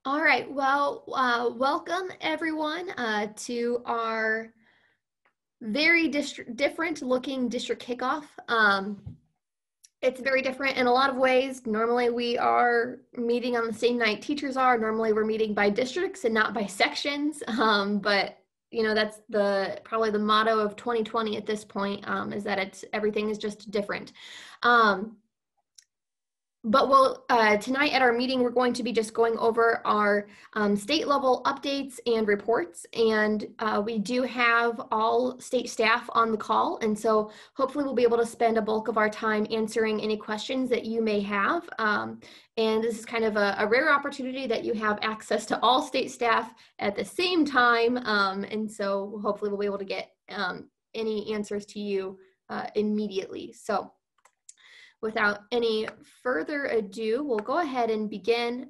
All right, well, welcome everyone to our very different looking district kickoff. It's very different in a lot of ways. Normally we are meeting on the same night teachers are. Normally we're meeting by districts and not by sections. But you know, that's probably the motto of 2020 at this point, is that everything is just different. But tonight at our meeting, we're going to be just going over our state level updates and reports. And we do have all state staff on the call. And so hopefully we'll be able to spend a bulk of our time answering any questions that you may have. And this is kind of a rare opportunity that you have access to all state staff at the same time. And so hopefully we'll be able to get any answers to you immediately. So without any further ado, we'll go ahead and begin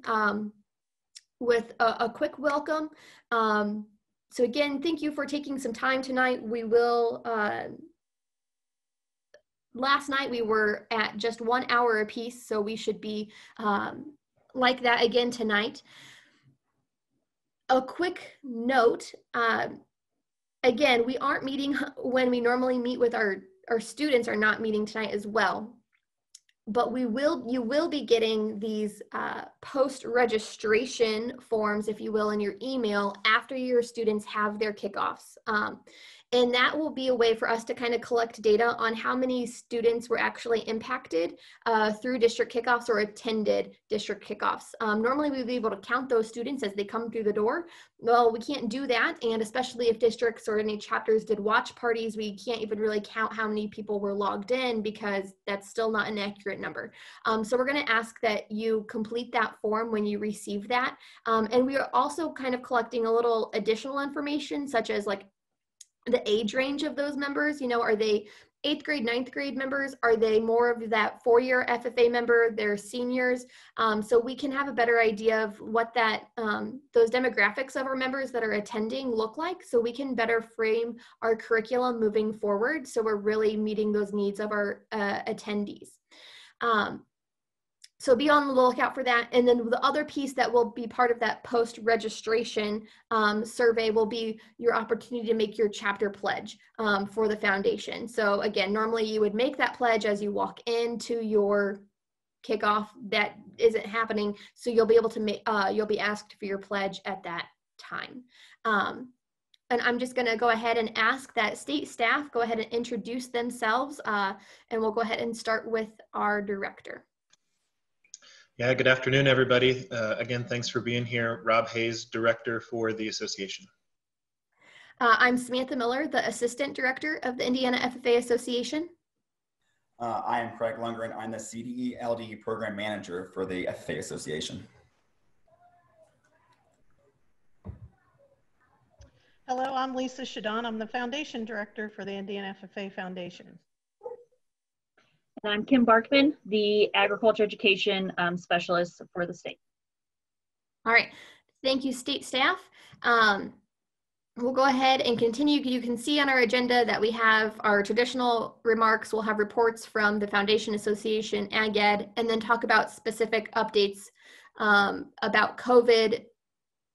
with a quick welcome. So again, thank you for taking some time tonight. We will, last night we were at just 1 hour apiece, so we should be like that again tonight. A quick note, again, we aren't meeting when we normally meet with our students are not meeting tonight as well. But you will be getting these post-registration forms, if you will, in your email after your students have their kickoffs. And that will be a way for us to kind of collect data on how many students were actually impacted through district kickoffs or attended district kickoffs. Normally we'd be able to count those students as they come through the door. Well, we can't do that. And especially if districts or any chapters did watch parties, we can't even really count how many people were logged in because that's still not an accurate number. So we're going to ask that you complete that form when you receive that. And we are also kind of collecting a little additional information, such as like the age range of those members. You know, are they 8th grade, 9th grade members? Are they more of that 4-year FFA member? They're seniors. So we can have a better idea of what those demographics of our members that are attending look like, so we can better frame our curriculum moving forward. So we're really meeting those needs of our attendees. So be on the lookout for that. And then the other piece that will be part of that post-registration survey will be your opportunity to make your chapter pledge for the foundation. So again, normally you would make that pledge as you walk into your kickoff. That isn't happening. So you'll be able to make, you'll be asked for your pledge at that time. And I'm just going to go ahead and ask that state staff go ahead and introduce themselves, and we'll go ahead and start with our director. Yeah, good afternoon, everybody. Again, thanks for being here. Rob Hayes, Director for the Association. I'm Samantha Miller, the Assistant Director of the Indiana FFA Association. I am Craig Lundgren. I'm the CDE LD Program Manager for the FFA Association. Hello, I'm Lisa Shadon. I'm the Foundation Director for the Indiana FFA Foundation. And I'm Kim Barkman, the Agriculture Education Specialist for the state. All right, thank you, state staff. We'll go ahead and continue. You can see on our agenda that we have our traditional remarks. We'll have reports from the Foundation Association, Ag Ed, and then talk about specific updates about COVID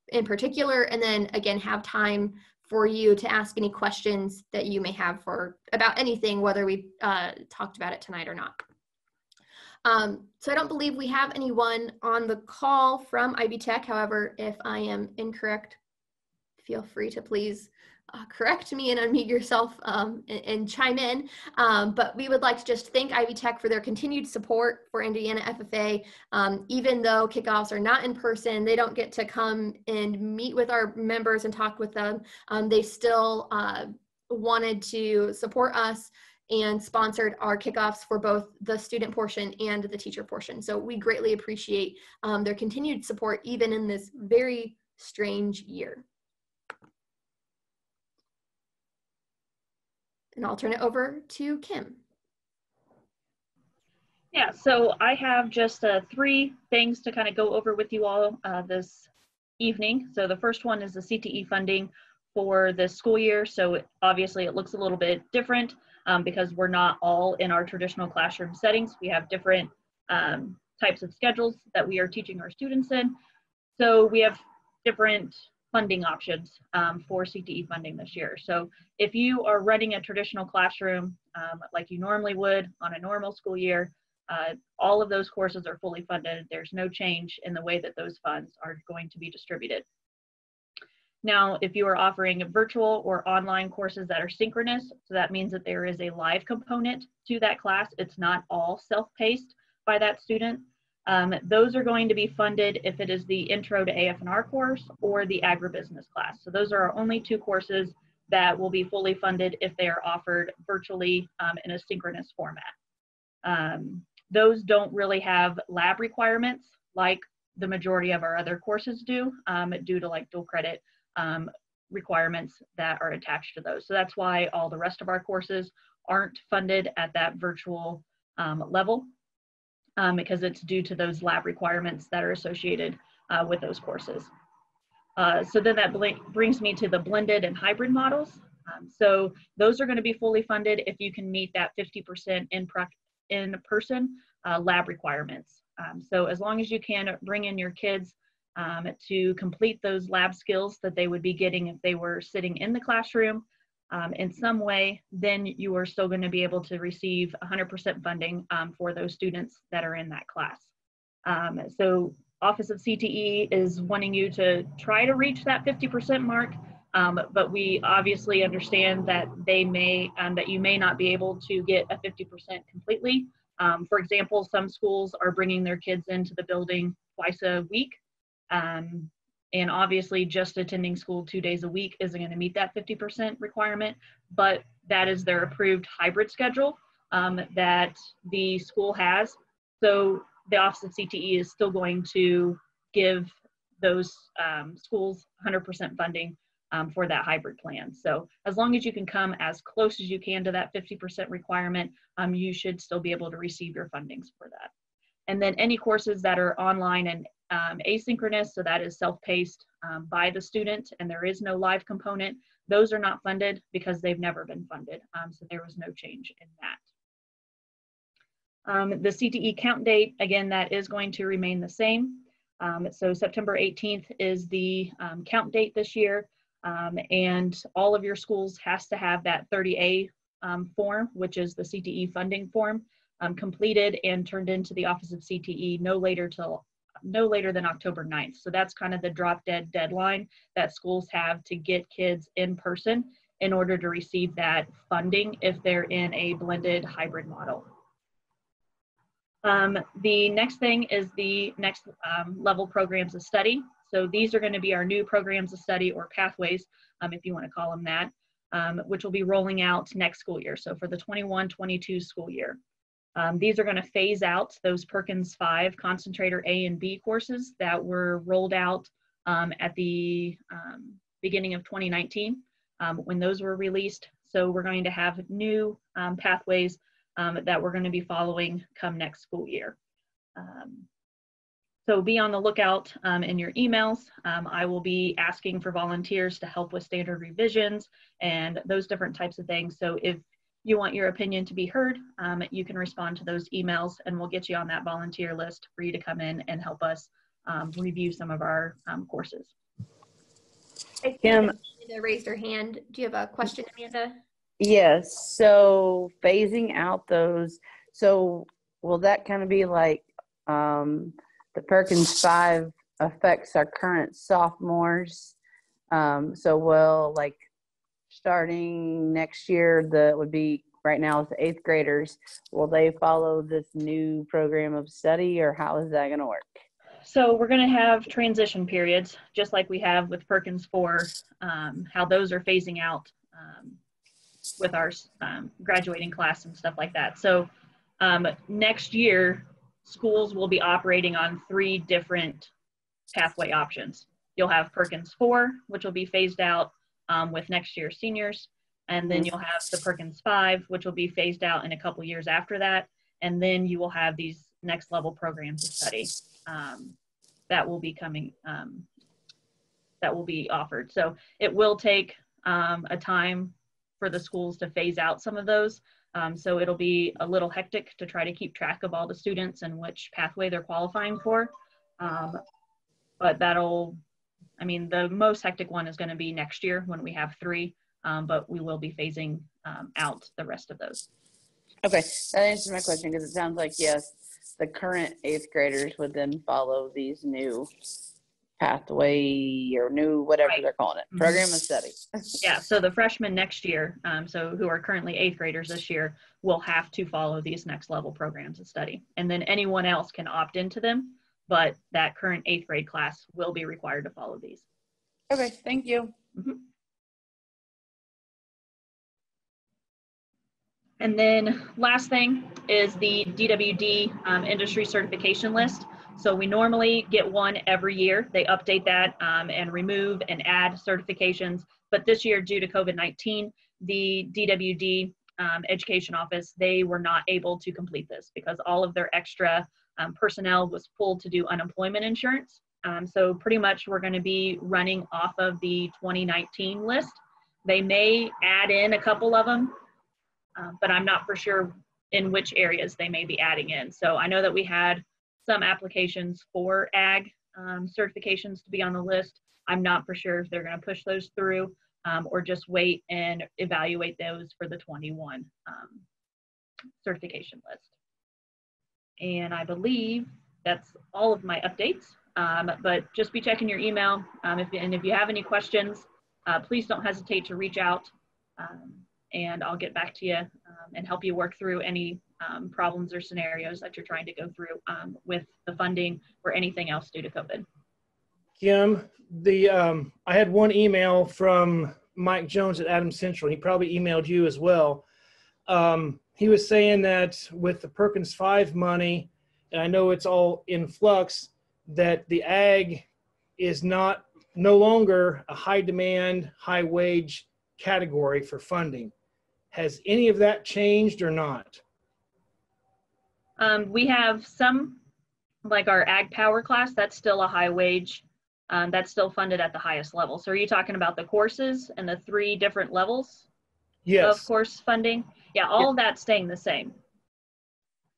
in particular, and then again have time for you to ask any questions that you may have about anything, whether we talked about it tonight or not. So I don't believe we have anyone on the call from IB Tech. However, if I am incorrect, feel free to please correct me and unmute yourself and chime in. But we would like to just thank Ivy Tech for their continued support for Indiana FFA. Even though kickoffs are not in person, they don't get to come and meet with our members and talk with them. They still wanted to support us and sponsored our kickoffs for both the student portion and the teacher portion. So we greatly appreciate their continued support even in this very strange year. And I'll turn it over to Kim. Yeah, so I have just 3 things to kind of go over with you all this evening. So the first one is the CTE funding for this school year. So obviously it looks a little bit different because we're not all in our traditional classroom settings. We have different types of schedules that we are teaching our students in. So we have different funding options for CTE funding this year. So if you are running a traditional classroom like you normally would on a normal school year, all of those courses are fully funded. There's no change in the way that those funds are going to be distributed. Now, if you are offering virtual or online courses that are synchronous, so that means that there is a live component to that class. It's not all self-paced by that student. Those are going to be funded if it is the Intro to AF&R course or the Agribusiness class. So those are our only two courses that will be fully funded if they are offered virtually in a synchronous format. Those don't really have lab requirements like the majority of our other courses do, due to like dual credit requirements that are attached to those. So that's why all the rest of our courses aren't funded at that virtual level, because it's due to those lab requirements that are associated with those courses. So then that brings me to the blended and hybrid models. So those are going to be fully funded if you can meet that 50% in-person lab requirements. So as long as you can bring in your kids to complete those lab skills that they would be getting if they were sitting in the classroom in some way, then you are still going to be able to receive 100% funding for those students that are in that class. So Office of CTE is wanting you to try to reach that 50% mark, but we obviously understand that that you may not be able to get a 50% completely. For example, some schools are bringing their kids into the building twice a week. And obviously just attending school 2 days a week isn't going to meet that 50% requirement, but that is their approved hybrid schedule that the school has. So the Office of CTE is still going to give those schools 100% funding for that hybrid plan. So as long as you can come as close as you can to that 50% requirement, you should still be able to receive your fundings for that. And then any courses that are online and asynchronous, so that is self-paced by the student and there is no live component, those are not funded because they've never been funded. So there was no change in that. The CTE count date, again, that is going to remain the same. So September 18th is the count date this year. And all of your schools has to have that 30A form, which is the CTE funding form, completed and turned into the Office of CTE no later than October 9th. So that's kind of the drop dead deadline that schools have to get kids in person in order to receive that funding if they're in a blended hybrid model. The next thing is the next level programs of study. So these are going to be our new programs of study or pathways, if you want to call them that, which will be rolling out next school year. So for the 21-22 school year. These are going to phase out those Perkins 5 Concentrator A and B courses that were rolled out at the beginning of 2019 when those were released. So we're going to have new pathways that we're going to be following come next school year. So be on the lookout in your emails. I will be asking for volunteers to help with standard revisions and those different types of things. So if you want your opinion to be heard, you can respond to those emails and we'll get you on that volunteer list for you to come in and help us review some of our courses. I see Amanda raised her hand. Do you have a question, Amanda? Yes, so phasing out those, so will that kind of be like the Perkins 5 affects our current sophomores? So will like starting next year, that would be right now it's the 8th graders, will they follow this new program of study or how is that going to work? So we're going to have transition periods, just like we have with Perkins 4, how those are phasing out with our graduating class and stuff like that. So next year, schools will be operating on 3 different pathway options. You'll have Perkins 4, which will be phased out with next year's seniors. And then you'll have the Perkins 5, which will be phased out in a couple years after that. And then you will have these next level programs of study that will be coming, that will be offered. So it will take a time for the schools to phase out some of those. So it'll be a little hectic to try to keep track of all the students and which pathway they're qualifying for. but I mean, the most hectic one is going to be next year when we have 3, but we will be phasing out the rest of those. Okay, that answers my question because it sounds like, yes, the current 8th graders would then follow these new pathway or new, whatever Right. they're calling it, program of study. Yeah, so the freshmen next year, so who are currently 8th graders this year, will have to follow these next level programs of study. And then anyone else can opt into them, but that current 8th grade class will be required to follow these. Okay, thank you. Mm-hmm. And then last thing is the DWD industry certification list. So we normally get one every year. They update that and remove and add certifications. But this year, due to COVID-19, the DWD education office, they were not able to complete this because all of their extra personnel was pulled to do unemployment insurance. So pretty much we're going to be running off of the 2019 list. They may add in a couple of them, but I'm not for sure in which areas they may be adding in. So I know that we had some applications for ag certifications to be on the list. I'm not for sure if they're going to push those through or just wait and evaluate those for the 21 certification list. And I believe that's all of my updates, but just be checking your email. If you have any questions, please don't hesitate to reach out. And I'll get back to you and help you work through any problems or scenarios that you're trying to go through with the funding or anything else due to COVID. Kim, I had one email from Mike Jones at Adams Central. He probably emailed you as well. He was saying that with the Perkins 5 money, and I know it's all in flux, that the ag is no longer a high demand, high wage category for funding. Has any of that changed or not? We have some, like our ag power class, that's still a high wage. That's still funded at the highest level. So are you talking about the courses and the 3 different levels of course funding? Yeah, all of that's staying the same.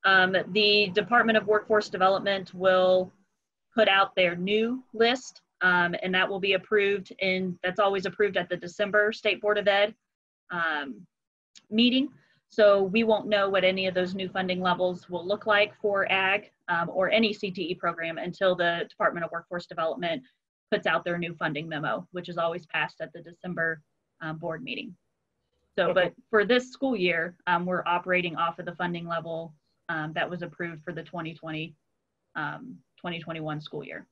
The Department of Workforce Development will put out their new list, and that will be approved that's always approved at the December State Board of Ed meeting. So we won't know what any of those new funding levels will look like for ag or any CTE program until the Department of Workforce Development puts out their new funding memo, which is always passed at the December board meeting. So, Okay. But for this school year, we're operating off of the funding level that was approved for the 2020-2021 school year.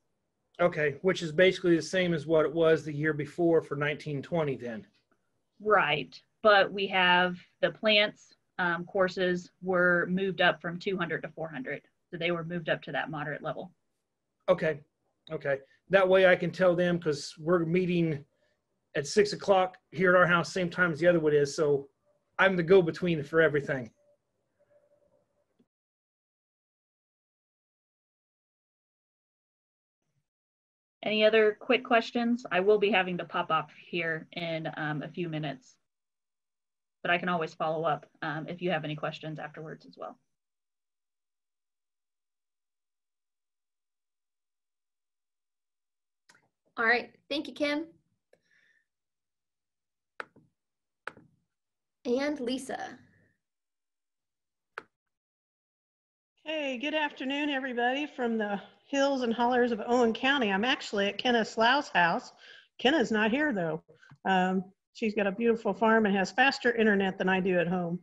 Okay, which is basically the same as what it was the year before for 1920 then. Right, but we have the plants courses were moved up from 200 to 400. So they were moved up to that moderate level. Okay, okay. That way I can tell them, because we're meeting at 6 o'clock here at our house, same time as the other one is. So I'm the go-between for everything. Any other quick questions? I will be having to pop off here in a few minutes, but I can always follow up if you have any questions afterwards as well. All right, thank you, Kim. And Lisa. Hey, good afternoon, everybody from the hills and hollers of Owen County. I'm actually at Kenna Slough's house. Kenna's not here though. She's got a beautiful farm and has faster internet than I do at home.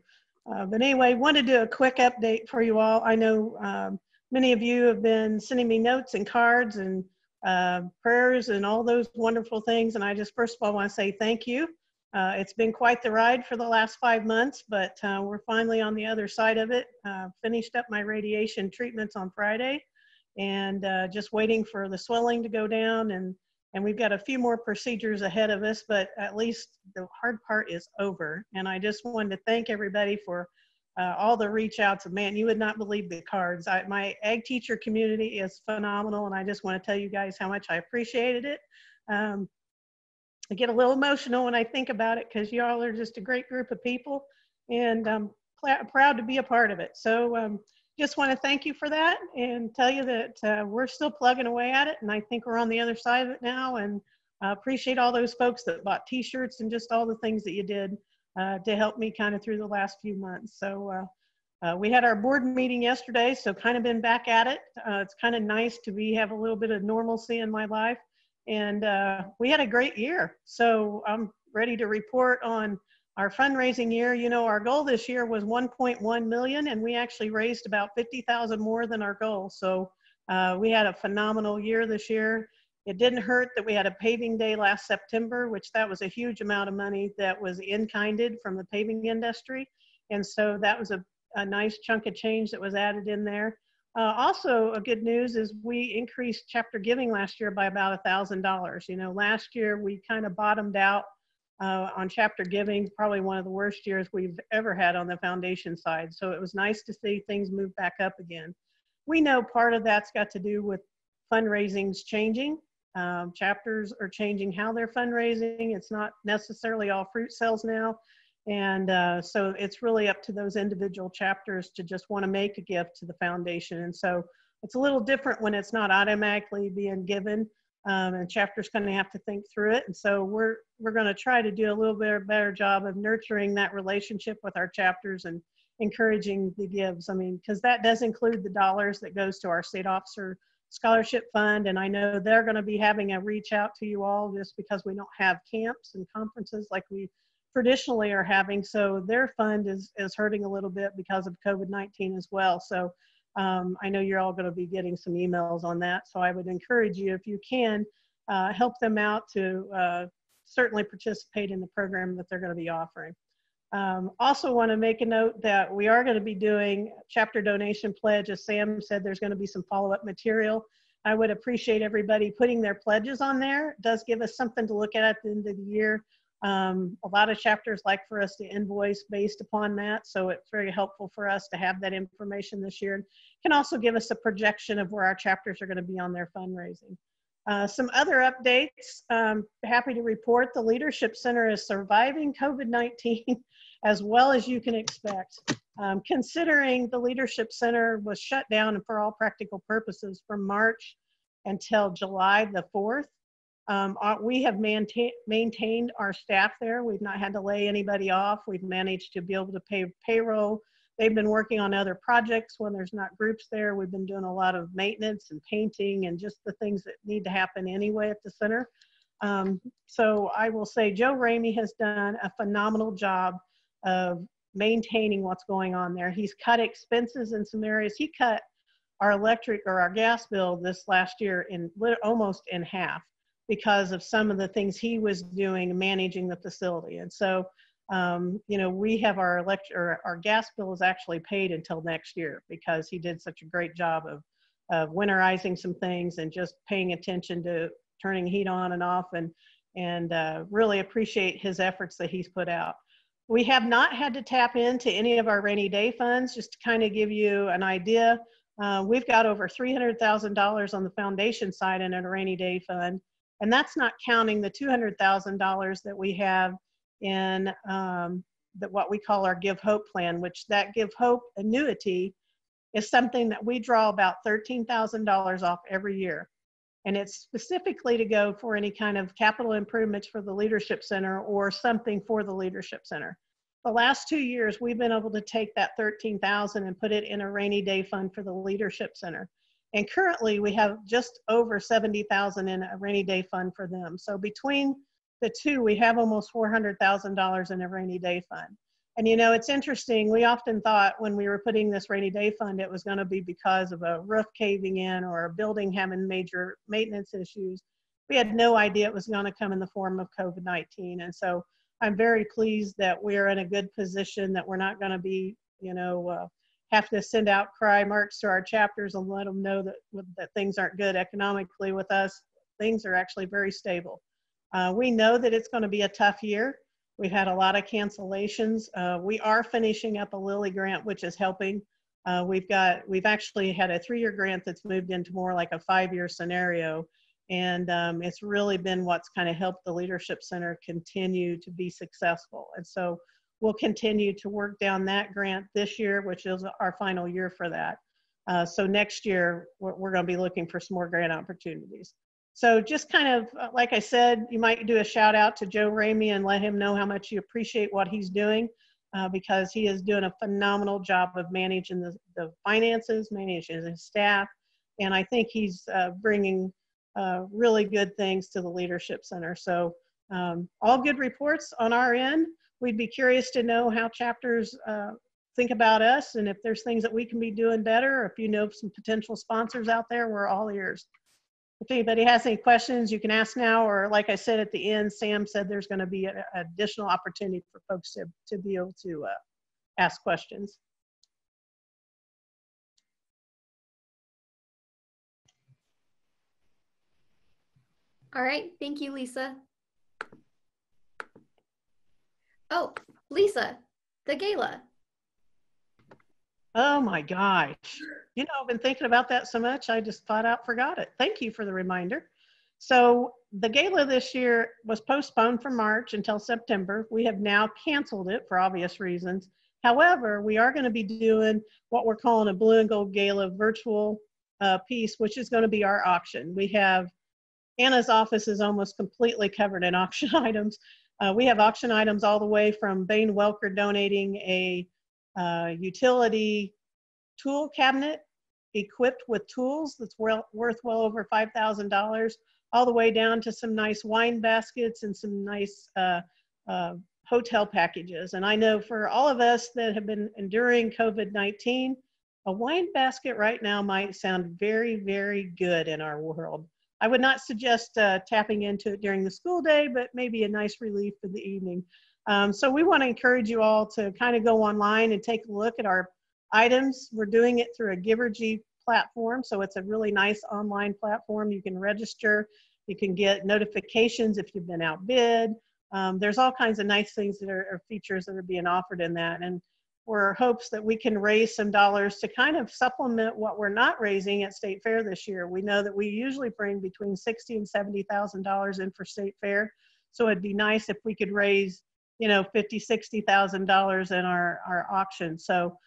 But anyway, wanted to do a quick update for you all. I know many of you have been sending me notes and cards and prayers and all those wonderful things. And I just first of all want to say thank you. It's been quite the ride for the last 5 months, but we're finally on the other side of it. Finished up my radiation treatments on Friday and just waiting for the swelling to go down. And we've got a few more procedures ahead of us, but at least the hard part is over. And I just wanted to thank everybody for all the reach outs. Man, you would not believe the cards. My ag teacher community is phenomenal. And I just want to tell you guys how much I appreciated it. I get a little emotional when I think about it because y'all are just a great group of people and I'm proud to be a part of it. So just want to thank you for that and tell you that we're still plugging away at it. And I think we're on the other side of it now. And appreciate all those folks that bought t-shirts and just all the things that you did to help me kind of through the last few months. So we had our board meeting yesterday, so kind of been back at it. It's kind of nice to have a little bit of normalcy in my life. And we had a great year. So I'm ready to report on our fundraising year. You know, our goal this year was 1.1 million, and we actually raised about 50,000 more than our goal. So we had a phenomenal year this year. It didn't hurt that we had a paving day last September, which that was a huge amount of money that was in-kinded from the paving industry. And so that was a nice chunk of change that was added in there. Also, a good news is we increased chapter giving last year by about $1,000. You know, last year we kind of bottomed out on chapter giving, probably one of the worst years we've ever had on the foundation side. So it was nice to see things move back up again. We know part of that's got to do with fundraising's changing. Chapters are changing how they're fundraising. It's not necessarily all fruit sales now. And so it's really up to those individual chapters to just want to make a gift to the foundation. And so it's a little different when it's not automatically being given, and chapters kind of have to think through it. And so we're going to try to do a little bit better job of nurturing that relationship with our chapters and encouraging the gives. I mean, because that does include the dollars that goes to our state officer scholarship fund. And I know they're going to be having a reach out to you all just because we don't have camps and conferences like we traditionally are having. So their fund is hurting a little bit because of COVID-19 as well. So I know you're all going to be getting some emails on that. So I would encourage you, if you can, help them out to certainly participate in the program that they're going to be offering. Also want to make a note that we are going to be doing chapter donation pledge. As Sam said, there's going to be some follow-up material. I would appreciate everybody putting their pledges on there. It does give us something to look at the end of the year. A lot of chapters like for us to invoice based upon that. So it's very helpful for us to have that information this year. It can also give us a projection of where our chapters are going to be on their fundraising. Some other updates, happy to report the Leadership Center is surviving COVID-19 as well as you can expect. Considering the Leadership Center was shut down and for all practical purposes from March until July the 4th. We have maintained our staff there. We've not had to lay anybody off. We've managed to be able to pay payroll. They've been working on other projects when there's not groups there. We've been doing a lot of maintenance and painting and just the things that need to happen anyway at the center. So I will say Joe Ramey has done a phenomenal job of maintaining what's going on there. He's cut expenses in some areas. He cut our electric or our gas bill this last year in almost in half, because of some of the things he was doing managing the facility. And so, you know, we have our gas bill is actually paid until next year because he did such a great job of winterizing some things and just paying attention to turning heat on and off, and really appreciate his efforts that he's put out. We have not had to tap into any of our rainy day funds. Just to kind of give you an idea, we've got over $300,000 on the foundation side in a rainy day fund. And that's not counting the $200,000 that we have in what we call our Give Hope plan, which that Give Hope annuity is something that we draw about $13,000 off every year. And it's specifically to go for any kind of capital improvements for the Leadership Center or something for the Leadership Center. The last 2 years, we've been able to take that $13,000 and put it in a rainy day fund for the Leadership Center. And currently we have just over $70,000 in a rainy day fund for them. So between the two, we have almost $400,000 in a rainy day fund. And you know, it's interesting. We often thought when we were putting this rainy day fund, it was going to be because of a roof caving in or a building having major maintenance issues. We had no idea it was going to come in the form of COVID-19. And so I'm very pleased that we're in a good position, that we're not going to be, you know, have to send out cry marks to our chapters and let them know that things aren't good economically with us. Things are actually very stable. We know that it's going to be a tough year. We've had a lot of cancellations. We are finishing up a Lilly grant, which is helping. We've actually had a 3-year grant that's moved into more like a 5-year scenario. And it's really been what's kind of helped the Leadership Center continue to be successful. And so we'll continue to work down that grant this year, which is our final year for that. So next year, we're going to be looking for some more grant opportunities. So just kind of, like I said, you might do a shout out to Joe Ramey and let him know how much you appreciate what he's doing, because he is doing a phenomenal job of managing the finances, managing his staff. And I think he's bringing really good things to the Leadership Center. So all good reports on our end. We'd be curious to know how chapters think about us, and if there's things that we can be doing better, or if you know some potential sponsors out there, we're all ears. If anybody has any questions, you can ask now, or like I said at the end, Sam said there's going to be an additional opportunity for folks to be able to ask questions. All right, thank you, Lisa. Oh, Lisa, the gala. Oh my gosh. You know, I've been thinking about that so much, I just flat out forgot it. Thank you for the reminder. So the gala this year was postponed from March until September. We have now canceled it for obvious reasons. However, we are going to be doing what we're calling a Blue and Gold Gala virtual piece, which is going to be our auction. We have, Anna's office is almost completely covered in auction items. We have auction items all the way from Bain Welker donating a utility tool cabinet equipped with tools that's worth well over $5,000, all the way down to some nice wine baskets and some nice hotel packages. And I know for all of us that have been enduring COVID-19, a wine basket right now might sound very, very good in our world. I would not suggest tapping into it during the school day, but maybe a nice relief for the evening. So we want to encourage you all to kind of go online and take a look at our items. We're doing it through a Givergy platform. So it's a really nice online platform. You can register, you can get notifications if you've been outbid. There's all kinds of nice things that are features that are being offered in that. And we're hopes that we can raise some dollars to kind of supplement what we're not raising at State Fair this year. We know that we usually bring between $60,000 and $70,000 in for State Fair. So it'd be nice if we could raise, you know, $50,000, $60,000 in our auction. So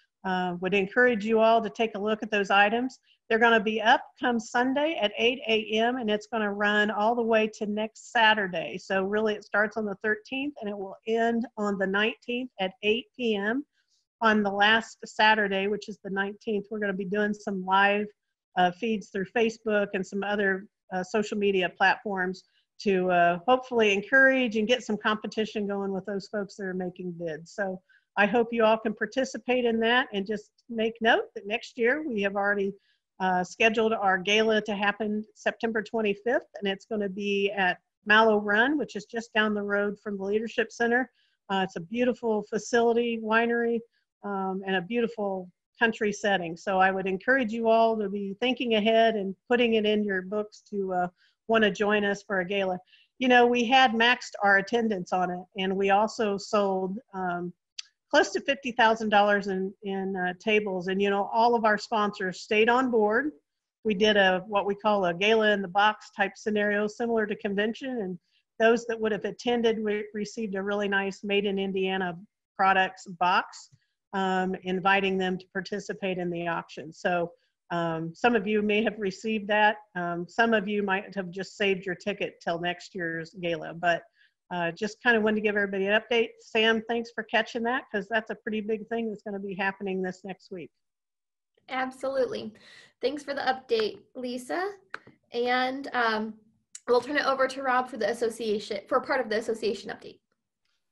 would encourage you all to take a look at those items. They're going to be up come Sunday at 8 a.m. and it's going to run all the way to next Saturday. So really it starts on the 13th and it will end on the 19th at 8 p.m. On the last Saturday, which is the 19th, we're going to be doing some live feeds through Facebook and some other social media platforms to hopefully encourage and get some competition going with those folks that are making bids. So I hope you all can participate in that, and just make note that next year we have already scheduled our gala to happen September 25th, and it's going to be at Mallow Run, which is just down the road from the Leadership Center. It's a beautiful facility, winery, and a beautiful country setting. So I would encourage you all to be thinking ahead and putting it in your books to want to join us for a gala. You know, we had maxed our attendance on it, and we also sold close to $50,000 in tables. And, you know, all of our sponsors stayed on board. We did what we call a gala in the box type scenario, similar to convention. And those that would have attended received a really nice Made in Indiana products box, inviting them to participate in the auction. So some of you may have received that. Some of you might have just saved your ticket till next year's gala, but just kind of wanted to give everybody an update. Sam, thanks for catching that, because that's a pretty big thing that's going to be happening this next week. Absolutely. Thanks for the update, Lisa. And we'll turn it over to Rob for the association, for part of the association update.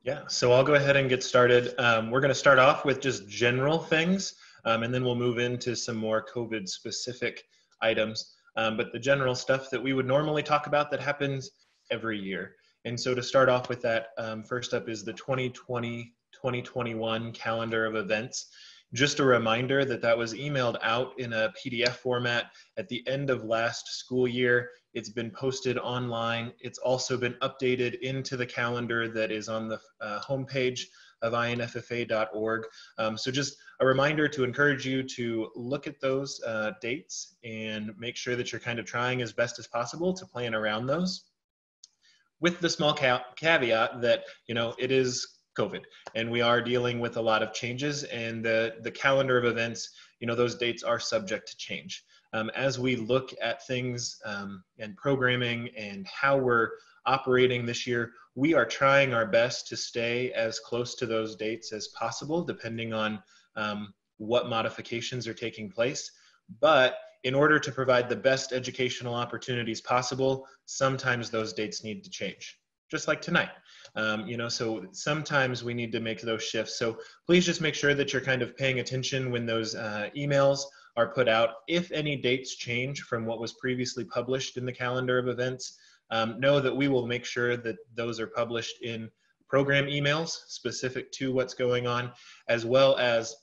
Yeah, so I'll go ahead and get started. We're going to start off with just general things, and then we'll move into some more COVID-specific items. But the general stuff that we would normally talk about that happens every year. And so to start off with that, first up is the 2020-2021 calendar of events. Just a reminder that that was emailed out in a PDF format at the end of last school year. It's been posted online. It's also been updated into the calendar that is on the homepage of inffa.org. So just a reminder to encourage you to look at those dates and make sure that you're kind of trying as best as possible to plan around those. With the small caveat that, you know, it is COVID, and we are dealing with a lot of changes, and the calendar of events, you know, those dates are subject to change. As we look at things and programming and how we're operating this year, we are trying our best to stay as close to those dates as possible, depending on what modifications are taking place. But in order to provide the best educational opportunities possible, sometimes those dates need to change, just like tonight. You know, so sometimes we need to make those shifts. So please just make sure that you're kind of paying attention when those emails are put out. If any dates change from what was previously published in the calendar of events, know that we will make sure that those are published in program emails specific to what's going on, as well as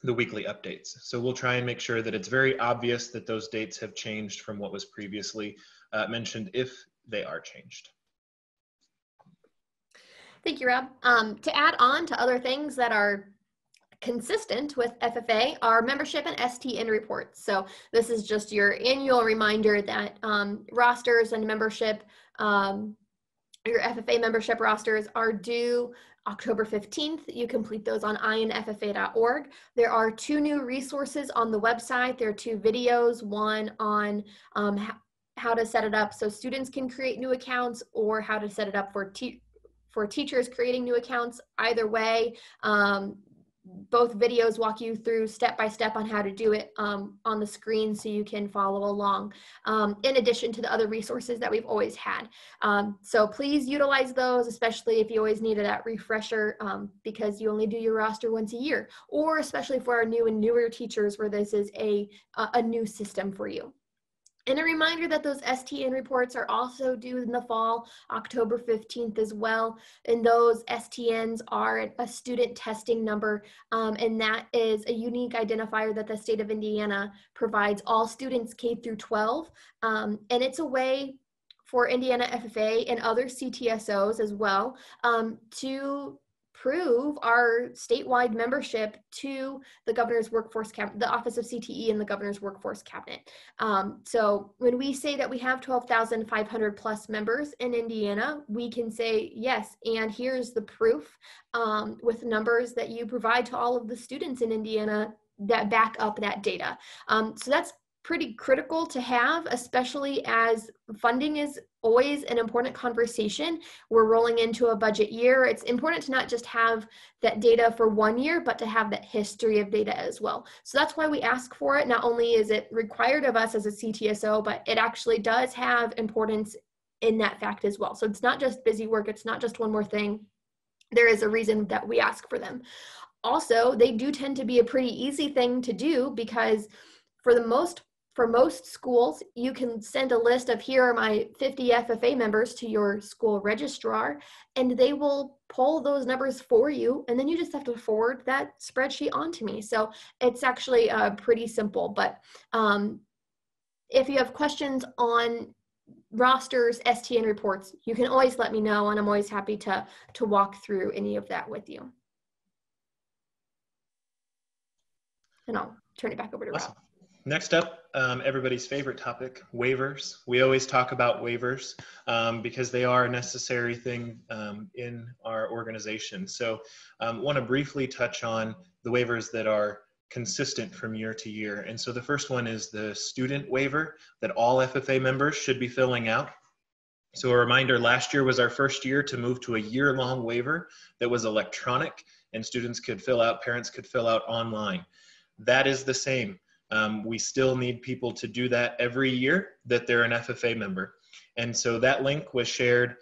the weekly updates. So we'll try and make sure that it's very obvious that those dates have changed from what was previously mentioned, if they are changed. Thank you, Rob. To add on to other things that are consistent with FFA are membership and STN reports. So this is just your annual reminder that rosters and membership, your FFA membership rosters are due October 15th. You complete those on inffa.org. There are 2 new resources on the website. There are 2 videos, one on how to set it up so students can create new accounts, or how to set it up for teachers creating new accounts. Either way, both videos walk you through step by step on how to do it on the screen, so you can follow along, in addition to the other resources that we've always had. So please utilize those, especially if you always needed that refresher, because you only do your roster once a year, or especially for our new and newer teachers where this is a new system for you. And a reminder that those STN reports are also due in the fall, October 15th as well. And those STNs are a student testing number, and that is a unique identifier that the state of Indiana provides all students K through 12. And it's a way for Indiana FFA and other CTSOs as well to prove our statewide membership to the Governor's Workforce Cabinet, the Office of CTE and the Governor's Workforce Cabinet. So when we say that we have 12,500 plus members in Indiana, we can say yes, and here's the proof with numbers that you provide to all of the students in Indiana that back up that data. So that's pretty critical to have, especially as funding is always an important conversation. We're rolling into a budget year. It's important to not just have that data for 1 year, but to have that history of data as well. So that's why we ask for it. Not only is it required of us as a CTSO, but it actually does have importance in that fact as well. So it's not just busy work. It's not just one more thing. There is a reason that we ask for them. Also, they do tend to be a pretty easy thing to do, because for most schools, you can send a list of, here are my 50 FFA members, to your school registrar, and they will pull those numbers for you, and then you just have to forward that spreadsheet on to me. So it's actually pretty simple. But if you have questions on rosters, STN reports, you can always let me know, and I'm always happy to walk through any of that with you. And I'll turn it back over to Rob. Next up, everybody's favorite topic, waivers. We always talk about waivers because they are a necessary thing in our organization. So want to briefly touch on the waivers that are consistent from year to year. And so the first one is the student waiver that all FFA members should be filling out. So a reminder, last year was our first year to move to a year-long waiver that was electronic, and students could fill out, parents could fill out online. That is the same. We still need people to do that every year that they're an FFA member. And so that link was shared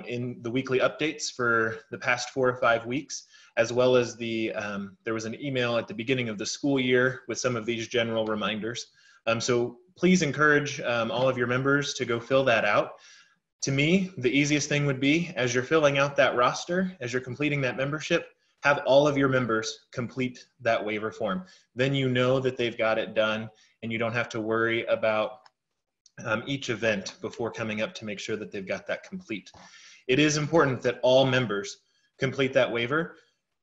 in the weekly updates for the past 4 or 5 weeks, as well as there was an email at the beginning of the school year with some of these general reminders. So please encourage all of your members to go fill that out. To me, the easiest thing would be, as you're filling out that roster, as you're completing that membership, have all of your members complete that waiver form. Then you know that they've got it done, and you don't have to worry about each event before coming up to make sure that they've got that complete. It is important that all members complete that waiver,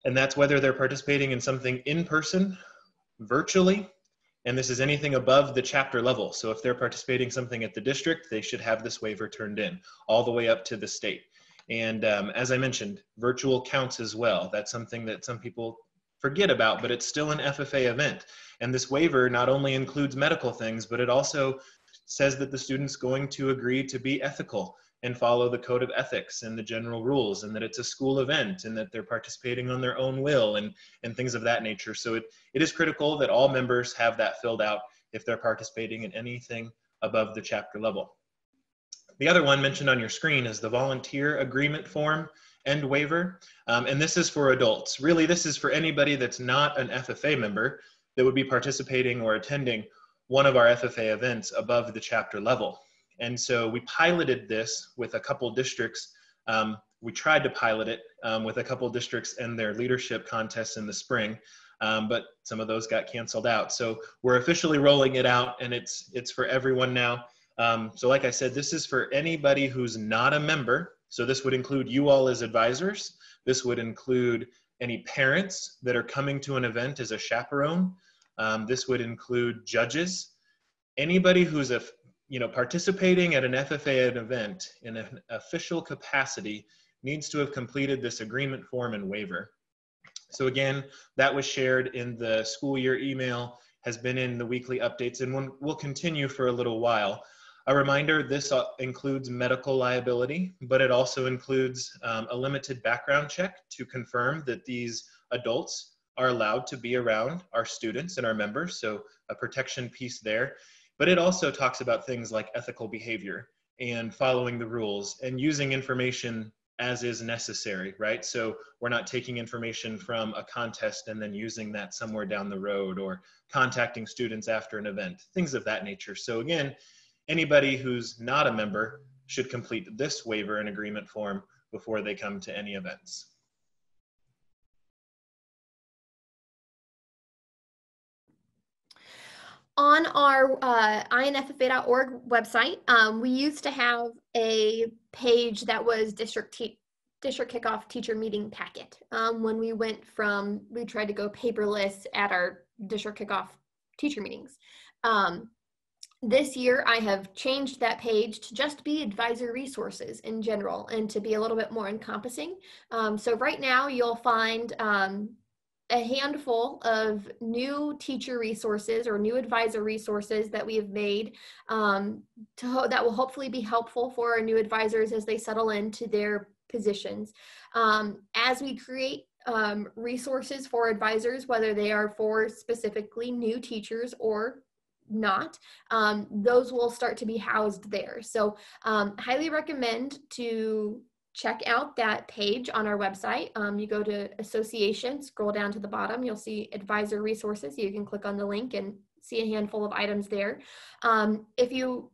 and that's whether they're participating in something in person, virtually, and this is anything above the chapter level. So if they're participating something at the district, they should have this waiver turned in, all the way up to the state. And as I mentioned, virtual counts as well. That's something that some people forget about, but it's still an FFA event. And this waiver not only includes medical things, but it also says that the student's going to agree to be ethical and follow the code of ethics and the general rules, and that it's a school event, and that they're participating on their own will, and things of that nature. So it is critical that all members have that filled out if they're participating in anything above the chapter level. The other one mentioned on your screen is the volunteer agreement form and waiver. And this is for adults. Really, this is for anybody that's not an FFA member that would be participating or attending one of our FFA events above the chapter level. And so we piloted this with a couple districts. We tried to pilot it with a couple districts and their leadership contests in the spring, but some of those got canceled out. So we're officially rolling it out, and it's for everyone now. So like I said, this is for anybody who's not a member. So this would include you all as advisors. This would include any parents that are coming to an event as a chaperone. This would include judges. Anybody who's participating at an FFA event in an official capacity needs to have completed this agreement form and waiver. So again, that was shared in the school year email, has been in the weekly updates, and will continue for a little while. A reminder, this includes medical liability, but it also includes a limited background check to confirm that these adults are allowed to be around our students and our members, so a protection piece there. But it also talks about things like ethical behavior and following the rules and using information as is necessary, right? So we're not taking information from a contest and then using that somewhere down the road, or contacting students after an event, things of that nature. So again, anybody who's not a member should complete this waiver and agreement form before they come to any events. On our inffa.org website, we used to have a page that was district kickoff teacher meeting packet. When we tried to go paperless at our district kickoff teacher meetings. This year, I have changed that page to just be advisor resources in general, and to be a little bit more encompassing. So right now, you'll find a handful of new teacher resources or new advisor resources that we have made that will hopefully be helpful for our new advisors as they settle into their positions. As we create resources for advisors, whether they are for specifically new teachers or not, those will start to be housed there. So highly recommend to check out that page on our website. You go to association, scroll down to the bottom, you'll see advisor resources. You can click on the link and see a handful of items there. If you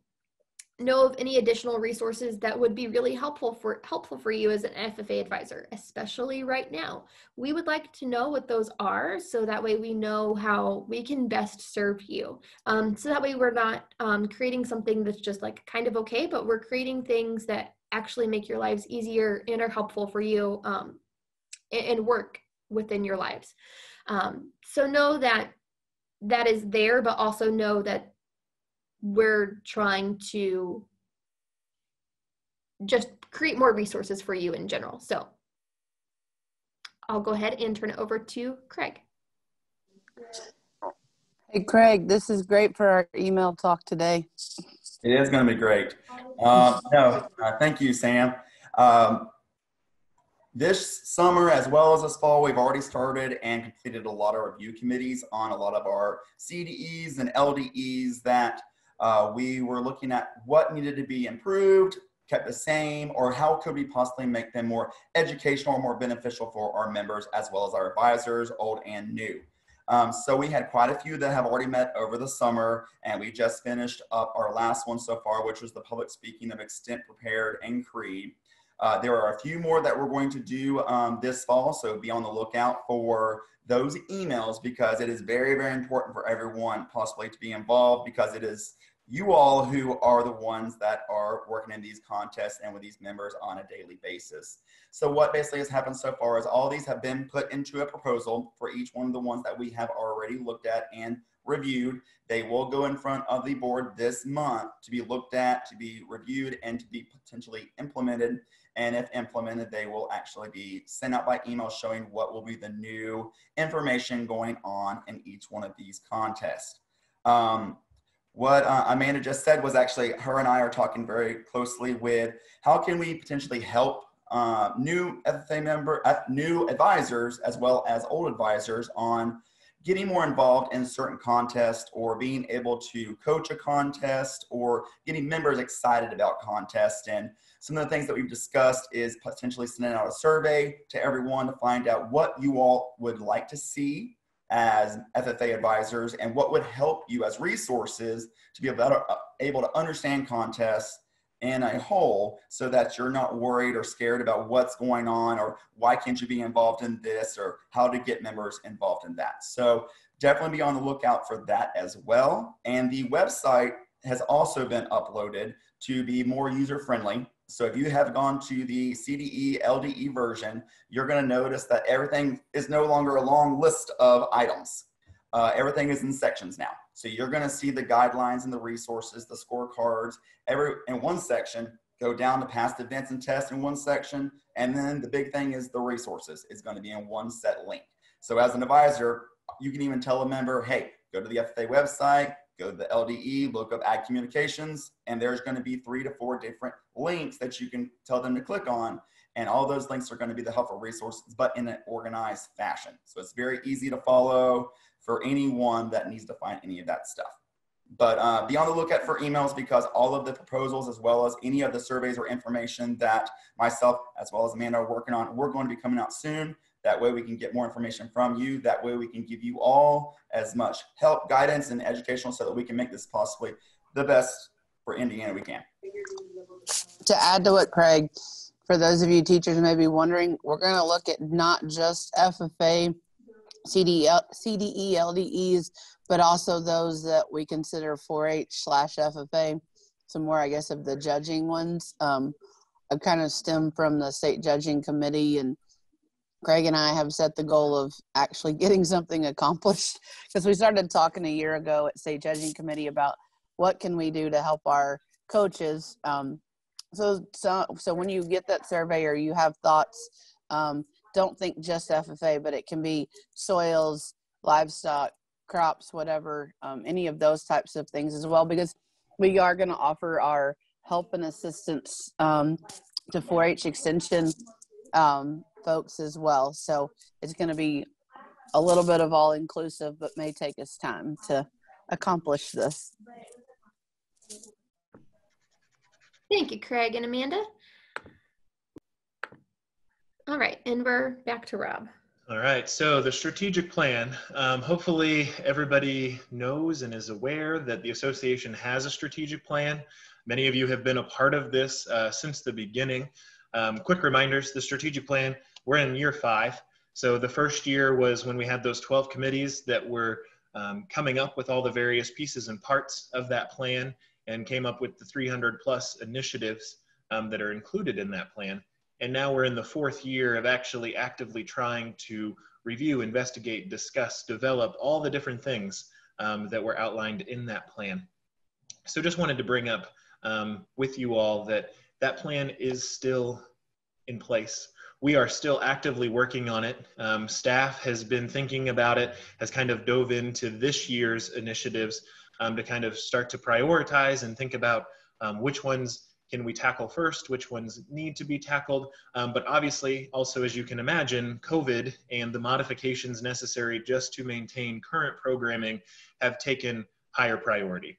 know of any additional resources that would be really helpful for you as an FFA advisor, especially right now, we would like to know what those are, so that way we know how we can best serve you. So that way we're not creating something that's just like kind of okay, but we're creating things that actually make your lives easier and are helpful for you and work within your lives. So know that that is there, but also know that we're trying to just create more resources for you in general. So I'll go ahead and turn it over to Craig. Hey, Craig, this is great for our email talk today. It is going to be great. Thank you, Sam. This summer, as well as this fall, we've already started and completed a lot of review committees on a lot of our CDEs and LDEs that we were looking at what needed to be improved, kept the same, or how could we possibly make them more educational or more beneficial for our members as well as our advisors, old and new. So we had quite a few that have already met over the summer, and we just finished up our last one so far, which was the public speaking of extent, prepared, and creed. There are a few more that we're going to do this fall, so be on the lookout for those emails, because it is very, very important for everyone possibly to be involved, because it is you all who are the ones that are working in these contests and with these members on a daily basis. So what basically has happened so far is all these have been put into a proposal for each one of the ones that we have already looked at and reviewed. They will go in front of the board this month to be looked at, to be reviewed, and to be potentially implemented. And if implemented, they will actually be sent out by email showing what will be the new information going on in each one of these contests. What Amanda just said was actually, her and I are talking very closely with how can we potentially help new FFA new advisors as well as old advisors on getting more involved in certain contests, or being able to coach a contest, or getting members excited about contests. And some of the things that we've discussed is potentially sending out a survey to everyone to find out what you all would like to see as FFA advisors, and what would help you as resources to be able to understand contests in a whole, so that you're not worried or scared about what's going on, or why can't you be involved in this, or how to get members involved in that. So definitely be on the lookout for that as well. And the website has also been uploaded to be more user-friendly. So if you have gone to the CDE LDE version, you're going to notice that everything is no longer a long list of items. Everything is in sections now. So you're going to see the guidelines and the resources, the scorecards, in one section, go down to past events and tests in one section. And then the big thing is the resources is going to be in one set link. So as an advisor, you can even tell a member, hey, go to the FFA website, go to the LDE, look up Ag Communications, and there's going to be 3 to 4 different links that you can tell them to click on. And all those links are going to be the helpful resources, but in an organized fashion. So it's very easy to follow for anyone that needs to find any of that stuff. But be on the lookout for emails, because all of the proposals, as well as any of the surveys or information that myself, as well as Amanda, are working on, we're going to be coming out soon. That way we can get more information from you. That way we can give you all as much help, guidance, and educational, so that we can make this possibly the best for Indiana we can. To add to what Craig, for those of you teachers may be wondering, we're going to look at not just FFA, CDE, LDEs, but also those that we consider 4-H/FFA. Some more, I guess, of the judging ones. I kind of stem from the state judging committee, and Craig and I have set the goal of actually getting something accomplished, because we started talking a year ago at state judging committee about what can we do to help our coaches. So when you get that survey or you have thoughts, don't think just FFA, but it can be soils, livestock, crops, whatever, any of those types of things as well, because we are going to offer our help and assistance to 4-H extension folks as well. So it's going to be a little bit of all inclusive, but may take us time to accomplish this. Thank you, Craig and Amanda. All right, and we're back to Rob. All right, so the strategic plan, hopefully everybody knows and is aware that the association has a strategic plan. Many of you have been a part of this since the beginning. Quick reminders, the strategic plan, we're in year 5. So the first year was when we had those 12 committees that were coming up with all the various pieces and parts of that plan, and came up with the 300+ initiatives that are included in that plan. And now we're in the 4th year of actually actively trying to review, investigate, discuss, develop all the different things that were outlined in that plan. So just wanted to bring up with you all that that plan is still in place. We are still actively working on it. Staff has been thinking about it, has kind of dove into this year's initiatives to kind of start to prioritize and think about which ones can we tackle first, which ones need to be tackled. But obviously, also, as you can imagine, COVID and the modifications necessary just to maintain current programming have taken higher priority.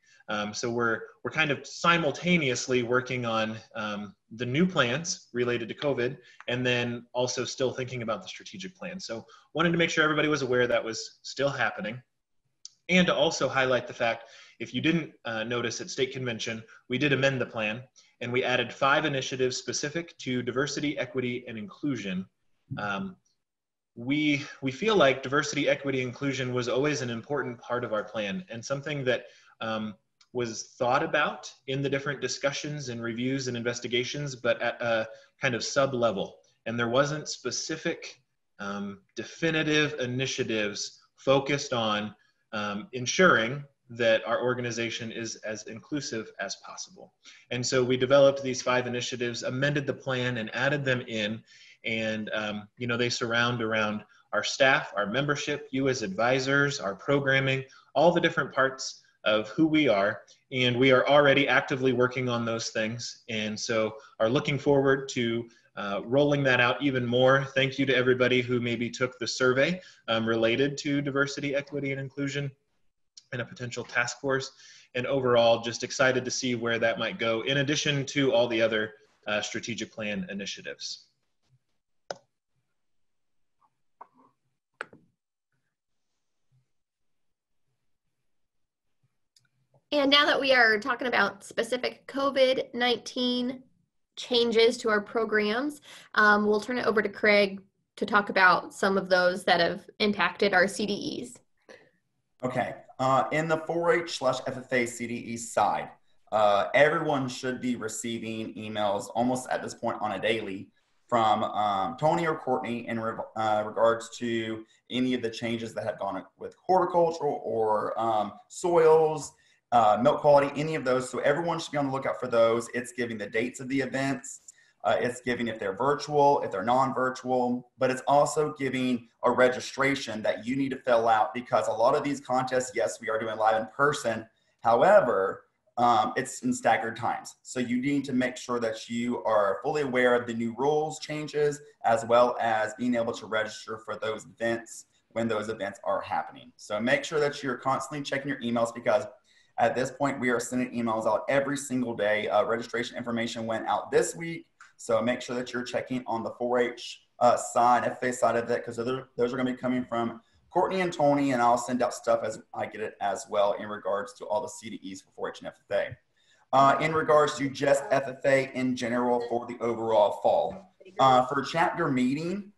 So we're kind of simultaneously working on the new plans related to COVID, and then also still thinking about the strategic plan. So wanted to make sure everybody was aware that was still happening. And to also highlight the fact, if you didn't notice at state convention, we did amend the plan, and we added 5 initiatives specific to diversity, equity, and inclusion. We feel like diversity, equity, inclusion was always an important part of our plan, and something that was thought about in the different discussions and reviews and investigations, but at a kind of sub-level. And there wasn't specific definitive initiatives focused on ensuring that our organization is as inclusive as possible. And so we developed these 5 initiatives, amended the plan, and added them in. And they surround around our staff, our membership, you as advisors, our programming, all the different parts of who we are. And we are already actively working on those things. And so are looking forward to rolling that out even more. Thank you to everybody who maybe took the survey related to diversity, equity, and inclusion and a potential task force. And overall, just excited to see where that might go, in addition to all the other strategic plan initiatives. And now that we are talking about specific COVID-19 changes to our programs, we'll turn it over to Craig to talk about some of those that have impacted our CDEs. Okay, in the 4-H/FFA CDE side, everyone should be receiving emails almost at this point on a daily from Tony or Courtney in regards to any of the changes that have gone with horticultural or soils, milk quality, any of those. So everyone should be on the lookout for those. It's giving the dates of the events. It's giving if they're virtual, if they're non-virtual, but it's also giving a registration that you need to fill out, because a lot of these contests, yes, we are doing live in person. However, it's in staggered times. So you need to make sure that you are fully aware of the new rules changes, as well as being able to register for those events when those events are happening. So make sure that you're constantly checking your emails, because at this point, we are sending emails out every single day. Registration information went out this week. So make sure that you're checking on the 4-H side, FFA side of it, because those are going to be coming from Courtney and Tony, and I'll send out stuff as I get it as well in regards to all the CDEs for 4-H and FFA. In regards to just FFA in general for the overall fall. For chapter meeting,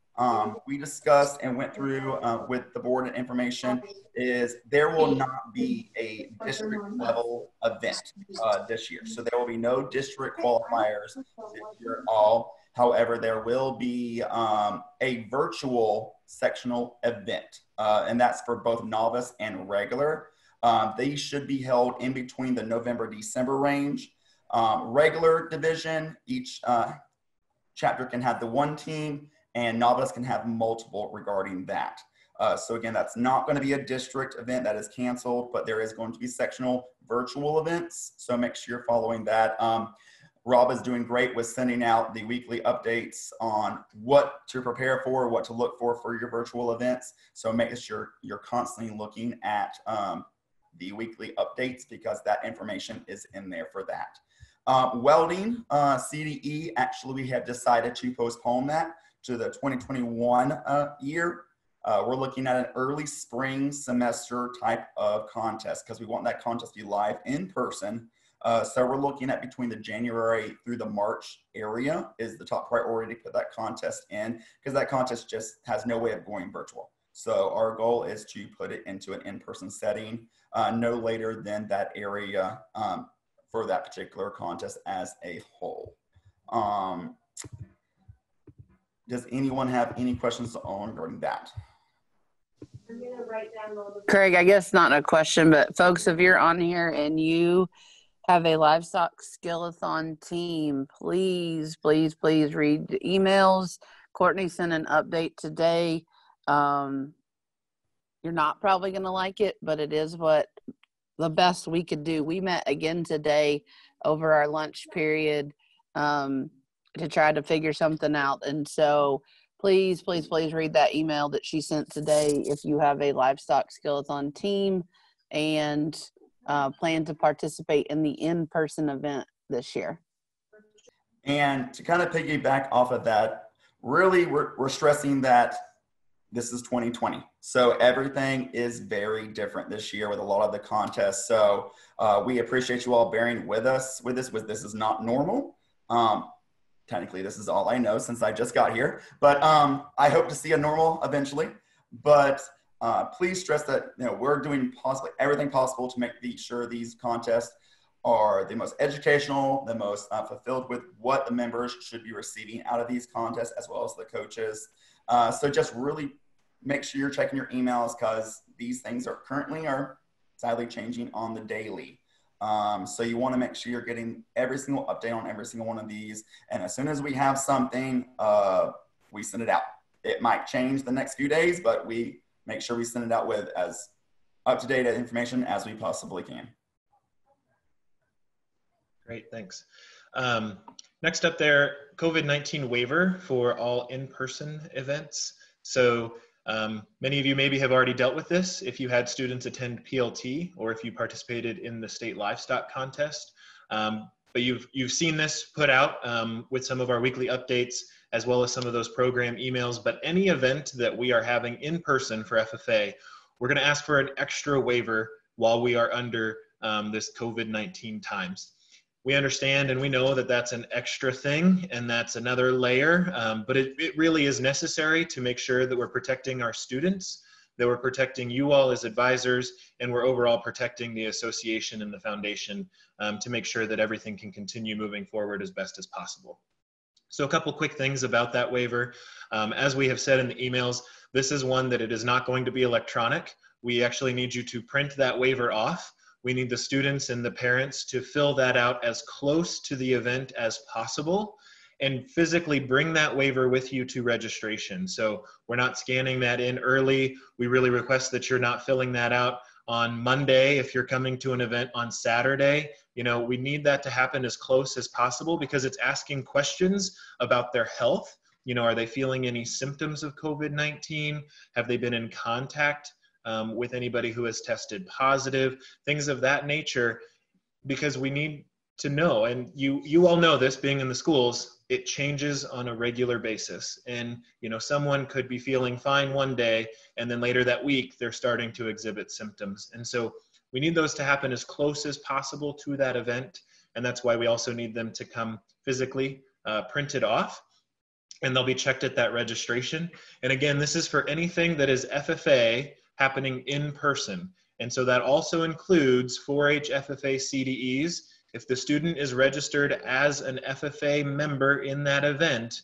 we discussed and went through with the board and information is there will not be a district level event this year. So there will be no district qualifiers this year at all. However, there will be a virtual sectional event, and that's for both novice and regular. These should be held in between the November-December range. Regular division, each chapter can have the one team, and novice can have multiple regarding that. So again, that's not going to be a district event that is canceled, but there is going to be sectional virtual events. So make sure you're following that. Rob is doing great with sending out the weekly updates on what to prepare for, what to look for your virtual events. So make sure you're constantly looking at the weekly updates, because that information is in there for that. Welding, CDE, actually we have decided to postpone that to the 2021 year. We're looking at an early spring semester type of contest, because we want that contest to be live in person. So we're looking at between the January through the March area is the top priority to put that contest in, because that contest just has no way of going virtual. So our goal is to put it into an in-person setting no later than that area for that particular contest as a whole. Does anyone have any questions on regarding that? I'm gonna write down Craig, I guess not a question, but folks, if you're on here and you have a livestock skillathon team, please, please, please read the emails. Courtney sent an update today. You're not probably going to like it, but it is what the best we could do. We met again today over our lunch period to try to figure something out. And so please, please, please read that email that she sent today if you have a livestock skillathon team and plan to participate in the in-person event this year. And to kind of piggyback off of that, really we're stressing that this is 2020. So everything is very different this year with a lot of the contests. So we appreciate you all bearing with us with this. This is not normal. Technically, this is all I know since I just got here. But I hope to see a normal eventually. But please stress that we're doing everything possible to make sure these contests are the most educational, the most fulfilled with what the members should be receiving out of these contests, as well as the coaches. So just really make sure you're checking your emails, because these things are sadly changing on the daily. So you want to make sure you're getting every single update on every single one of these. And as soon as we have something, we send it out. It might change the next few days, but we make sure we send it out with as up-to-date information as we possibly can. Great, thanks. Next up there, COVID-19 waiver for all in-person events. So many of you maybe have already dealt with this if you had students attend PLT or if you participated in the state livestock contest. But you've seen this put out with some of our weekly updates as well as some of those program emails. But any event that we are having in person for FFA, we're going to ask for an extra waiver while we are under this COVID-19 times. We understand and we know that that's an extra thing and that's another layer, but it really is necessary to make sure that we're protecting our students, that we're protecting you all as advisors, and we're overall protecting the association and the foundation to make sure that everything can continue moving forward as best as possible. So a couple quick things about that waiver. As we have said in the emails, this is one that it is not going to be electronic. We actually need you to print that waiver off. We need the students and the parents to fill that out as close to the event as possible and physically bring that waiver with you to registration. So we're not scanning that in early. We really request that you're not filling that out on Monday if you're coming to an event on Saturday. You know, we need that to happen as close as possible because it's asking questions about their health. You know, are they feeling any symptoms of COVID-19? Have they been in contact with anybody who has tested positive, things of that nature, because we need to know, and you all know this being in the schools, it changes on a regular basis. And, you know, someone could be feeling fine one day and then later that week, they're starting to exhibit symptoms. And so we need those to happen as close as possible to that event. And that's why we also need them to come physically printed off, and they'll be checked at that registration. And again, this is for anything that is FFA happening in person. And so that also includes 4-H FFA CDEs. If the student is registered as an FFA member in that event,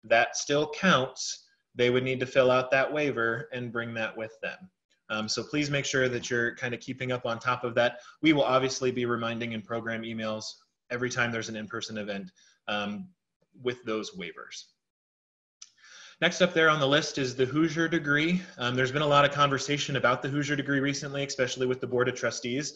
that still counts. They would need to fill out that waiver and bring that with them. So please make sure that you're kind of keeping up on top of that. We will obviously be reminding in program emails every time there's an in-person event with those waivers. Next up there on the list is the Hoosier degree. There's been a lot of conversation about the Hoosier degree recently, especially with the Board of Trustees.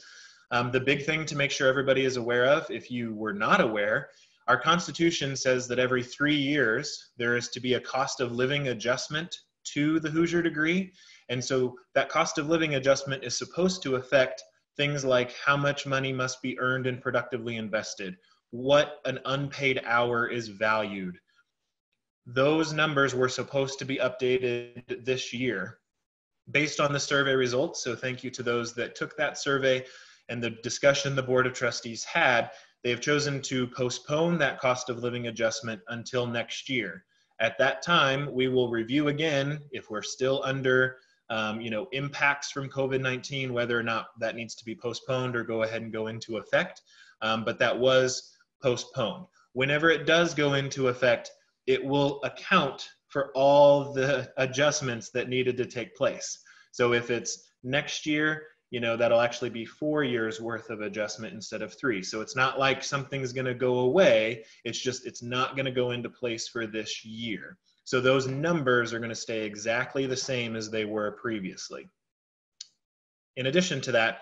The big thing to make sure everybody is aware of, if you were not aware, our Constitution says that every 3 years, there is to be a cost of living adjustment to the Hoosier degree. And so that cost of living adjustment is supposed to affect things like how much money must be earned and productively invested, what an unpaid hour is valued. Those numbers were supposed to be updated this year based on the survey results. So thank you to those that took that survey and the discussion the Board of Trustees had. They have chosen to postpone that cost of living adjustment until next year. At that time, we will review again if we're still under impacts from COVID-19, whether or not that needs to be postponed or go ahead and go into effect. But that was postponed. Whenever it does go into effect, it will account for all the adjustments that needed to take place. So if it's next year, that'll actually be 4 years worth of adjustment instead of 3. So it's not like something's going to go away. It's just, it's not going to go into place for this year. So those numbers are going to stay exactly the same as they were previously. In addition to that,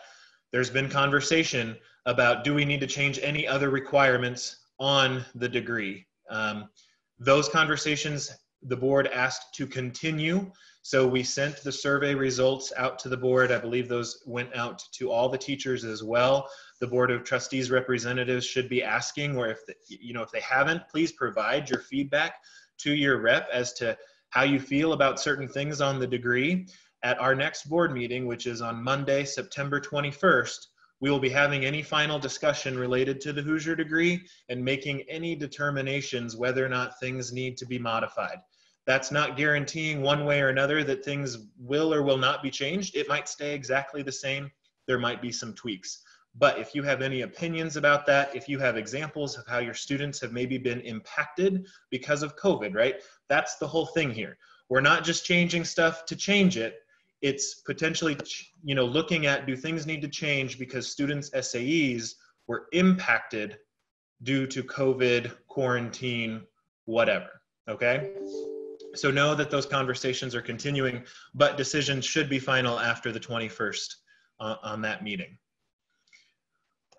there's been conversation about, do we need to change any other requirements on the degree? Those conversations, the board asked to continue. So we sent the survey results out to the board. I believe those went out to all the teachers as well. The Board of Trustees representatives should be asking, or if they haven't, please provide your feedback to your rep as to how you feel about certain things on the degree. At our next board meeting, which is on Monday, September 21st, we will be having any final discussion related to the Hoosier degree and making any determinations whether or not things need to be modified. That's not guaranteeing one way or another that things will or will not be changed. It might stay exactly the same. There might be some tweaks. But if you have any opinions about that, if you have examples of how your students have maybe been impacted because of COVID, right? That's the whole thing here. we're not just changing stuff to change it. It's potentially, looking at, do things need to change because students' SAEs were impacted due to COVID, quarantine, whatever, okay? So know that those conversations are continuing, but decisions should be final after the 21st on that meeting.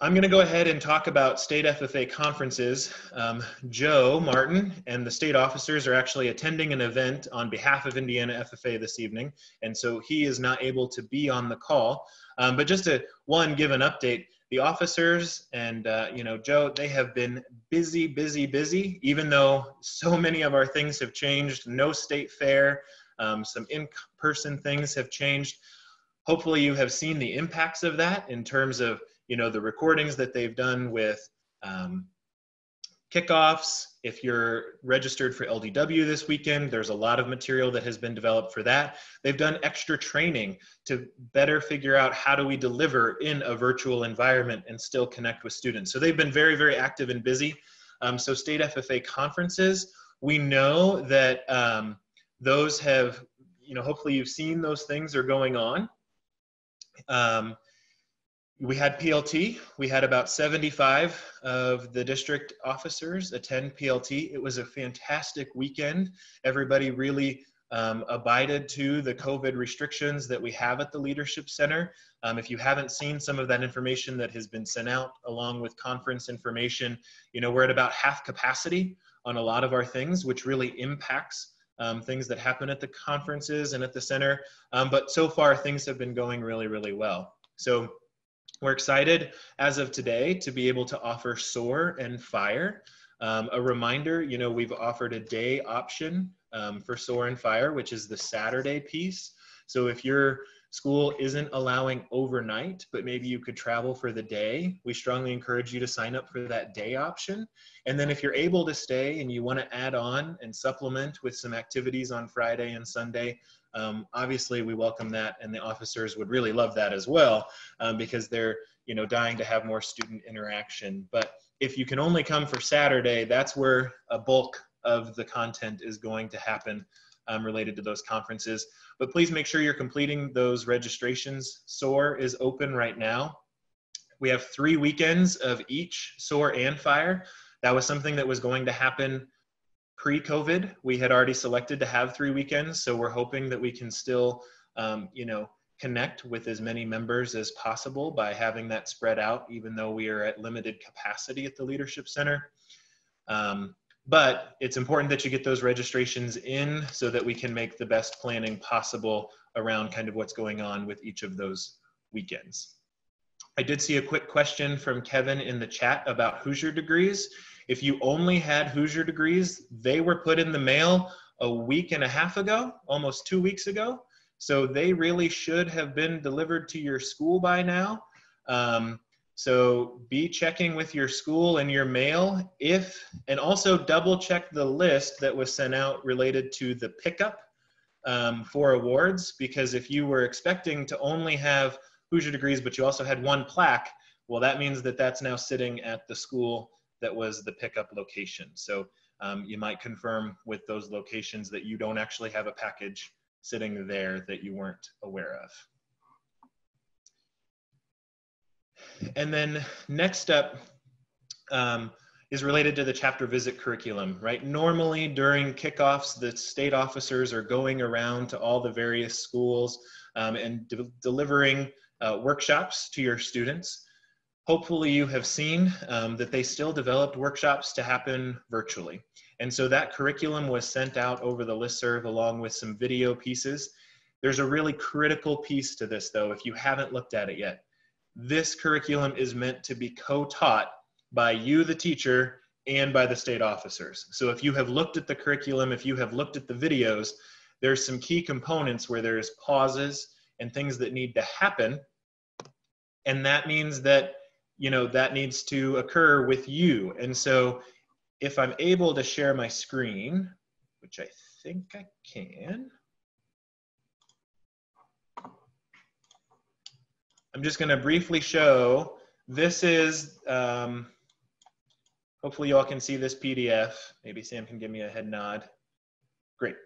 I'm going to go ahead and talk about state FFA conferences. Joe Martin and the state officers are actually attending an event on behalf of Indiana FFA this evening, and so he is not able to be on the call. But just to, give an update, the officers and, Joe, they have been busy, even though so many of our things have changed. No state fair, some in-person things have changed. Hopefully you have seen the impacts of that in terms of, the recordings that they've done with kickoffs. If you're registered for LDW this weekend, there's a lot of material that has been developed for that. They've done extra training to better figure out how do we deliver in a virtual environment and still connect with students. So they've been very, very active and busy. So state FFA conferences, we know that those have, hopefully you've seen those things are going on. We had PLT. We had about 75 of the district officers attend PLT. It was a fantastic weekend. Everybody really abided to the COVID restrictions that we have at the Leadership Center. If you haven't seen some of that information that has been sent out along with conference information, we're at about half capacity on a lot of our things, which really impacts things that happen at the conferences and at the center. But so far, things have been going really, really well. So we're excited as of today to be able to offer SOAR and FIRE. A reminder, we've offered a day option for SOAR and FIRE, which is the Saturday piece. So if your school isn't allowing overnight, but maybe you could travel for the day, we strongly encourage you to sign up for that day option. And then if you're able to stay and you want to add on and supplement with some activities on Friday and Sunday, obviously we welcome that, and the officers would really love that as well, because they're dying to have more student interaction. But if you can only come for Saturday, that's where a bulk of the content is going to happen related to those conferences. But please make sure you're completing those registrations. SOAR is open right now. We have 3 weekends of each, SOAR and FIRE. That was something that was going to happen pre-COVID. We had already selected to have 3 weekends, so we're hoping that we can still, connect with as many members as possible by having that spread out, even though we are at limited capacity at the Leadership Center. But it's important that you get those registrations in so that we can make the best planning possible around kind of what's going on with each of those weekends. I did see a quick question from Kevin in the chat about Hoosier degrees. If you only had Hoosier degrees, they were put in the mail a week and a half ago, almost 2 weeks ago. So they really should have been delivered to your school by now. So be checking with your school and your mail and also double check the list that was sent out related to the pickup for awards, because if you were expecting to only have Hoosier degrees, but you also had 1 plaque, well, that means that that's now sitting at the school that was the pickup location. So you might confirm with those locations that you don't actually have a package sitting there that you weren't aware of. And then next up is related to the chapter visit curriculum, right? Normally during kickoffs, the state officers are going around to all the various schools and delivering workshops to your students. Hopefully you have seen that they still developed workshops to happen virtually. And so that curriculum was sent out over the listserv along with some video pieces. There's a really critical piece to this though, if you haven't looked at it yet. This curriculum is meant to be co-taught by you, the teacher, and by the state officers. So if you have looked at the curriculum, if you have looked at the videos, there's some key components where there's pauses and things that need to happen. And that means that, that needs to occur with you. And so if I'm able to share my screen, which I think I can, I'm just going to briefly show, this is, hopefully you all can see this PDF. Maybe Sam can give me a head nod. Great.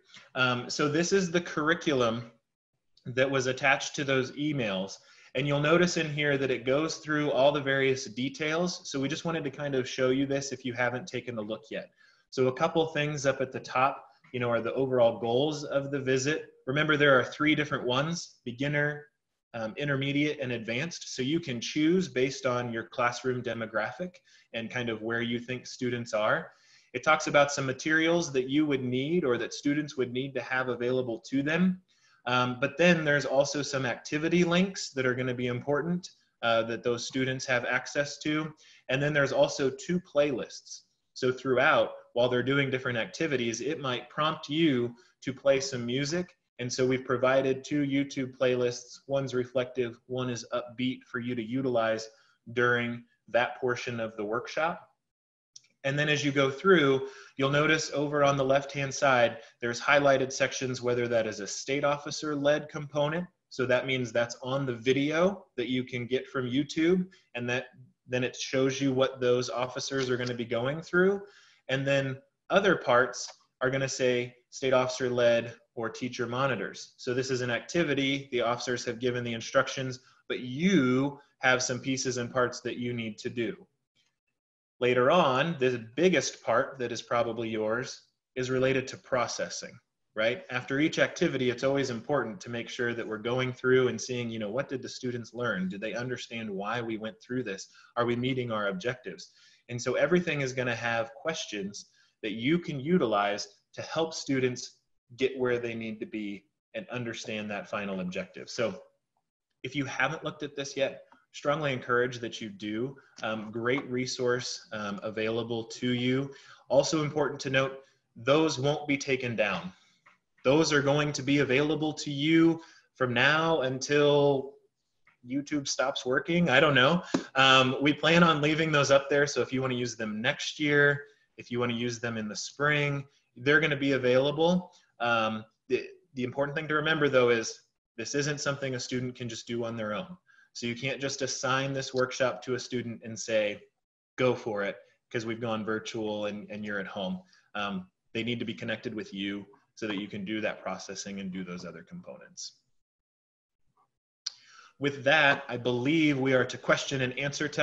So this is the curriculum that was attached to those emails. And you'll notice in here that it goes through all the various details. So we just wanted to kind of show you this if you haven't taken a look yet. So a couple things up at the top, you know, are the overall goals of the visit. Remember, there are 3 different ones: beginner, intermediate, and advanced. So you can choose based on your classroom demographic and kind of where you think students are. It talks about some materials that you would need or that students would need to have available to them. But then there's also some activity links that are going to be important that those students have access to. And then there's also 2 playlists. So throughout, while they're doing different activities, it might prompt you to play some music. And so we've provided 2 YouTube playlists. One's reflective, one is upbeat for you to utilize during that portion of the workshop. And then as you go through, you'll notice over on the left-hand side, there's highlighted sections, whether that is a state officer-led component. So that means that's on the video that you can get from YouTube, and that then it shows you what those officers are going to be going through. And then other parts are going to say state officer-led or teacher monitors. So this is an activity, the officers have given the instructions, but you have some pieces and parts that you need to do. Later on, the biggest part that is probably yours is related to processing, right? After each activity, it's always important to make sure that we're going through and seeing, you know, what did the students learn? Did they understand why we went through this? Are we meeting our objectives? And so everything is going to have questions that you can utilize to help students get where they need to be and understand that final objective. So if you haven't looked at this yet, strongly encourage that you do. Great resource available to you. Also important to note, those won't be taken down. Those are going to be available to you from now until YouTube stops working. I don't know. We plan on leaving those up there. So if you want to use them next year, if you want to use them in the spring, they're going to be available. The important thing to remember though is this isn't something a student can just do on their own. So you can't just assign this workshop to a student and say, go for it, because we've gone virtual and you're at home. They need to be connected with you so that you can do that processing and do those other components. With that, I believe we are to question and answer time.